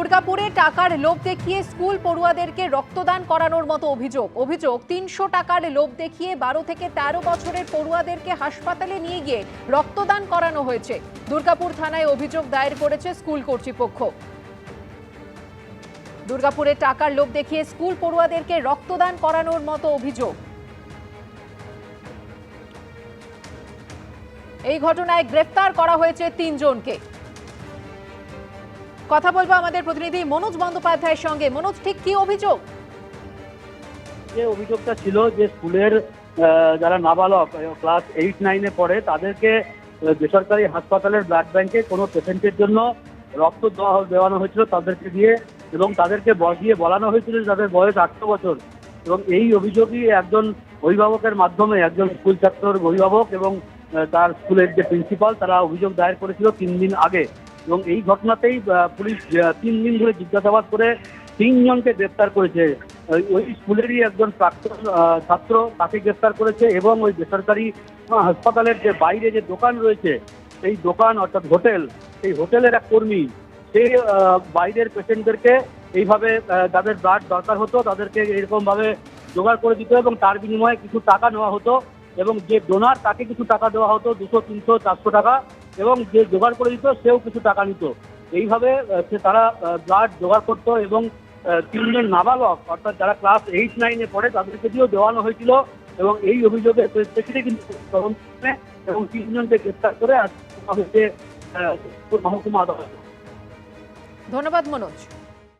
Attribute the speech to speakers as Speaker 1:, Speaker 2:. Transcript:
Speaker 1: দুর্গাপুরে টাকার লোভ দেখিয়ে স্কুল পড়ুয়াদেরকে রক্তদান করানোর মতো অভিযোগ ৩০০ টাকার লোভ দেখিয়ে 12 থেকে 13 বছরের পড়ুয়াদেরকে হাসপাতালে নিয়ে গিয়ে রক্তদান করানো হয়েছে। দুর্গাপুর থানায় অভিযোগ দায়ের করেছে স্কুল কর্তৃপক্ষ। দুর্গাপুরে টাকার লোভ দেখিয়ে স্কুল পড়ুয়াদেরকে রক্তদান করানোর মতো অভিযোগ। এই ঘটনায় গ্রেফতার করা হয়েছে 3 জনকে। কথা বলবো আমাদের প্রতিনিধি মনোজ বন্দ্যোপাধ্যায়ের সঙ্গে। মনোজ, ঠিক কি অভিযোগ?
Speaker 2: যে অভিযোগটা ছিল যে স্কুলের যারা নাবালক ক্লাস 8-9-এ পড়ে তাদেরকে বেসরকারি হাসপাতালের ব্লাড ব্যাংকে কোনো পেশেন্টের জন্য রক্ত দেওয়ানো হয়েছিল তাদেরকে দিয়ে, এবং তাদেরকে দিয়ে বলানো হয়েছিল যে তাদের বয়স 18 বছর। এবং এই অভিযোগই একজন অভিভাবকের মাধ্যমে, একজন স্কুল ছাত্রের অভিভাবক এবং তার স্কুলের যে প্রিন্সিপাল, তারা অভিযোগ দায়ের করেছিল 3 দিন আগে। এবং এই ঘটনাতেই পুলিশ 3 দিন ধরে জিজ্ঞাসাবাদ করে 3 জনকে গ্রেপ্তার করেছে। ওই স্কুলেরই একজন প্রাক্তন ছাত্র, তাকে গ্রেপ্তার করেছে, এবং ওই বেসরকারি হাসপাতালের যে বাইরে যে দোকান রয়েছে, সেই দোকান অর্থাৎ হোটেল, সেই হোটেলের এক কর্মী, সে বাইরের পেশেন্টদেরকে এইভাবে যাদের ব্লাড দরকার হতো তাদেরকে এরকমভাবে জোগাড় করে দিত এবং তার বিনিময়ে কিছু টাকা নেওয়া হতো, এবং যে ডোনার তাকে কিছু টাকা দেওয়া হতো, 200, 300, 400 টাকা, এবং যে জোগাড় করে দিত সেও কিছু টাকা নিত। এইভাবে তারা ব্লাড জোগাড় করতো, এবং 3 জন নাবালক অর্থাৎ যারা ক্লাস 8-9-এ পড়ে তাদেরকে দিয়েও দেওয়ানো হয়েছিল। এবং এই অভিযোগের প্রেক্ষিতে কিন্তু তদন্ত এবং 3 জনকে গ্রেপ্তার করে আজ হয়েছে মহকুমা আদালত।
Speaker 1: ধন্যবাদ মনোজ।